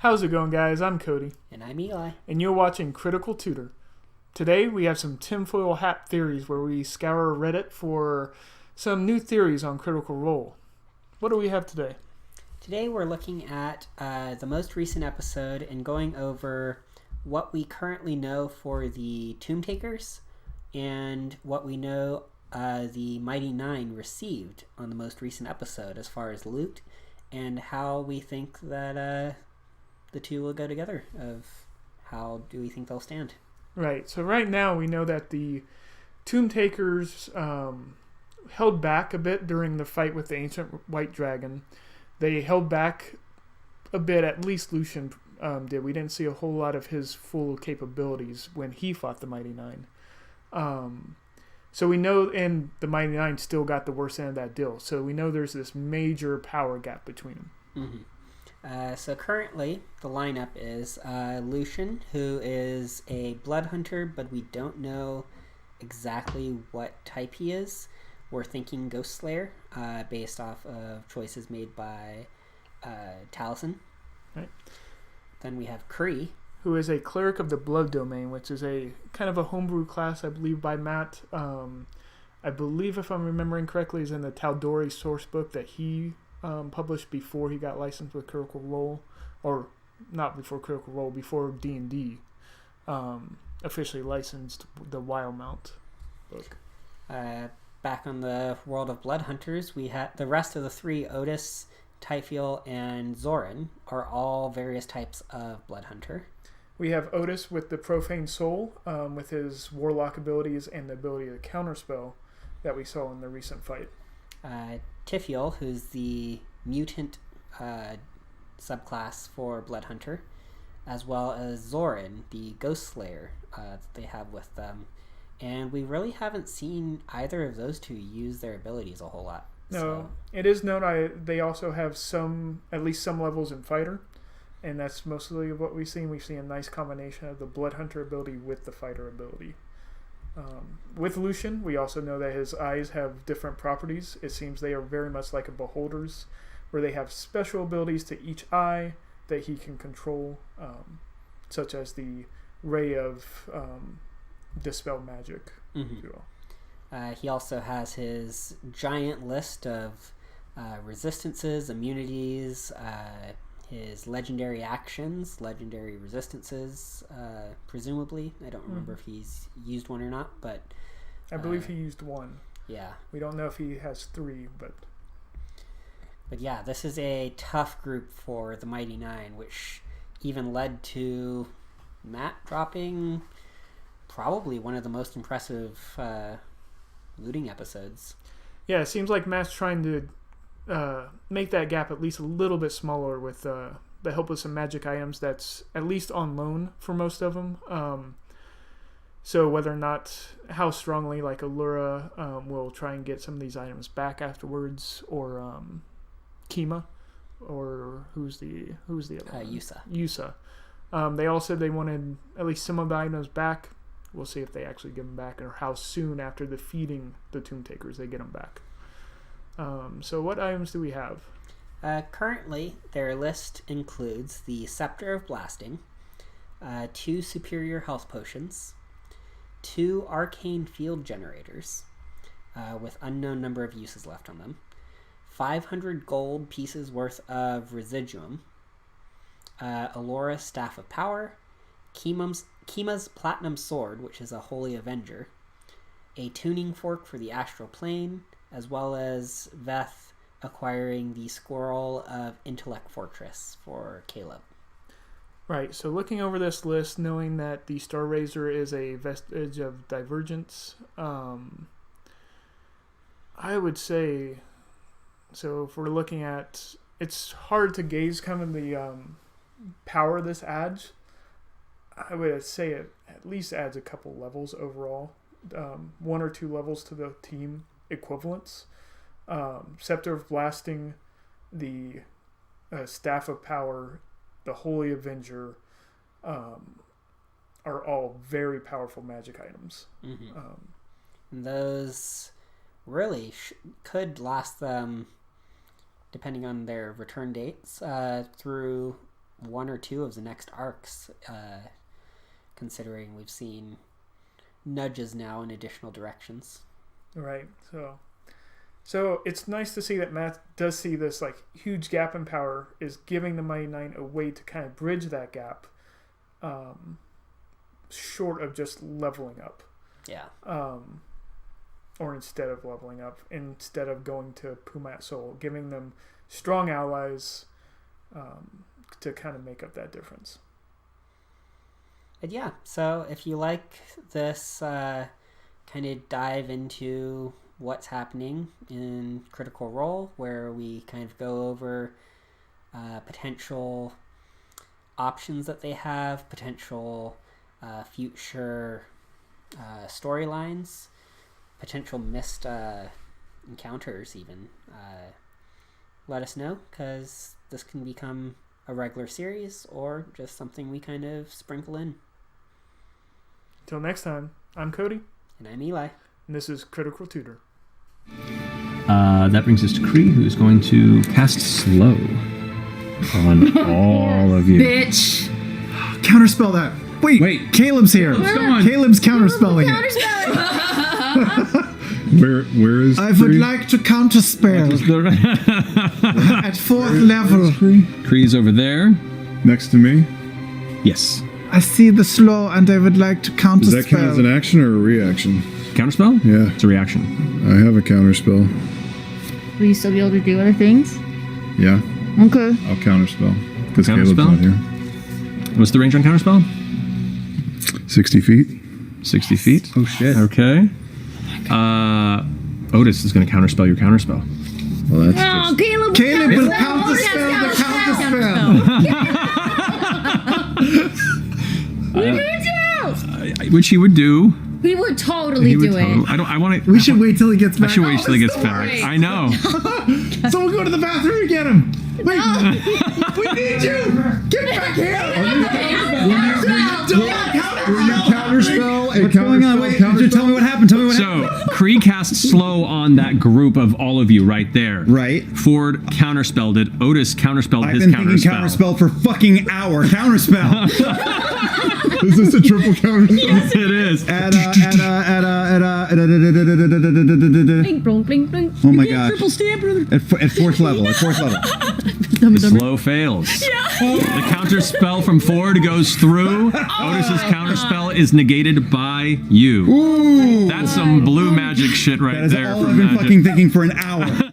How's it going, guys? I'm Cody. And I'm Eli. And you're watching Critical Tutor. Today we have some tinfoil hat theories where we scour Reddit for some new theories on Critical Role. What do we have today? Today we're looking at the most recent episode and going over what we currently know for the Tomb Takers and what we know the Mighty Nine received on the most recent episode as far as loot, and how we think that the two will go together, of how do we think they'll stand. Right, so right now we know that the Tomb Takers held back a bit during the fight with the Ancient White Dragon. They held back a bit, at least Lucian did. We didn't see a whole lot of his full capabilities when he fought the Mighty Nine. So we know, and the Mighty Nine still got the worst end of that deal. So we know there's this major power gap between them. Mm-hmm. So currently, the lineup is Lucian, who is a blood hunter, but we don't know exactly what type he is. We're thinking Ghost Slayer, based off of choices made by Taliesin. Right. Then we have Kree, who is a cleric of the blood domain, which is a kind of a homebrew class, I believe, by Matt. I believe, if I'm remembering correctly, is in the Tal'Dorei source book that he published before he got licensed with Critical Role, or not before Critical Role, before D&D officially licensed the Wildmount book. Back on the world of Blood Hunters, we had the rest of the three, Otis, Typhoel, and Zoran, are all various types of Blood Hunter. We have Otis with the Profane Soul, with his Warlock abilities and the ability to counterspell that we saw in the recent fight. Typhoel, who's the mutant subclass for Blood Hunter, as well as Zoran, the Ghost Slayer that they have with them. And we really haven't seen either of those two use their abilities a whole lot. No, so. It is known they also have at least some levels in Fighter, and that's mostly what we've seen. We've seen a nice combination of the Blood Hunter ability with the Fighter ability. With Lucian, we also know that his eyes have different properties. It seems they are very much like a Beholder's, where they have special abilities to each eye that he can control, such as the Ray of Dispel Magic. Mm-hmm. He also has his giant list of resistances, immunities, his legendary actions, legendary resistances, presumably. I don't remember if he's used one or not, but I believe he used one. Yeah. We don't know if he has three, but yeah, this is a tough group for the Mighty Nine, which even led to Matt dropping probably one of the most impressive looting episodes. Yeah, it seems like Matt's trying to make that gap at least a little bit smaller with the help of some magic items that's at least on loan for most of them. So whether or not, how strongly like Allura will try and get some of these items back afterwards, or Kima, or who's the other one? Yusa. They all said they wanted at least some of the items back. We'll see if they actually give them back, or how soon after defeating the Tomb Takers they get them back. So what items do we have? Currently, their list includes the Scepter of Blasting, 2 Superior Health Potions, 2 Arcane Field Generators, with unknown number of uses left on them, 500 gold pieces worth of Residuum, Allora's Staff of Power, Kima's Platinum Sword, which is a Holy Avenger, a Tuning Fork for the Astral Plane, as well as Veth acquiring the Scroll of Intellect Fortress for Caleb. Right, so looking over this list, knowing that the Star Razor is a vestige of Divergence, I would say, so if we're looking at, it's hard to gauge kind of the power this adds. I would say it at least adds a couple levels overall, 1 or 2 levels to the team equivalents. Scepter of Blasting, the Staff of Power, the Holy Avenger, are all very powerful magic items. Mm-hmm. And those really could last them, depending on their return dates, through one or two of the next arcs, considering we've seen nudges now in additional directions. Right. So it's nice to see that Matt does see this like huge gap in power is giving the Mighty Nine a way to kind of bridge that gap, short of just leveling up. Yeah. Or instead of leveling up, instead of going to Pumat Soul, giving them strong allies to kind of make up that difference. But yeah, so if you like this kind of dive into what's happening in Critical Role, where we kind of go over potential options that they have, potential future storylines, potential missed encounters even, let us know, because this can become a regular series or just something we kind of sprinkle in. Till next time, I'm Cody. And I'm Eli. And this is Critical Tutor. That brings us to Kree, who is going to cast Slow on all of you. Bitch. Counterspell that. Wait. Caleb's here. What's going on? Caleb's counterspelling it. Where is I would like to counterspell at 4th level. Kree's over there. Next to me? Yes. I see the slow and I would like to counterspell. Does that count as an action or a reaction? Counterspell? Yeah. It's a reaction. I have a counterspell. Will you still be able to do other things? Yeah. Okay. I'll counterspell. Because Caleb's Counterspell? not here. What's the range on counterspell? 60 feet. 60 feet. Oh shit. Okay. Otis is going to counterspell your counterspell. Well, that's Oh, just... Caleb will counterspell the counterspell. Which he would do. We would totally do it. I want to. We should wait till he gets back. I should wait till he gets back. right. I know. So we'll go to the bathroom and get him. Wait. We need you. Get back here. What's going on? Wait, tell me what happened. So, Kree cast Slow on that group of all of you right there. Right. Ford counterspelled it. Otis counterspelled I've his been thinking counterspell. counterspell for fucking hour. Counterspell. Is this a triple counterspell? Yes, it is. Bling, blong, bling, bling. Oh my gosh. Triple stamp, brother. At 4th level. Slow fails. The counterspell from Ford goes through. Otis's counterspell is negated by you. Ooh. That's some blue magic shit right That is there. all from I've been Magic. fucking thinking for an hour.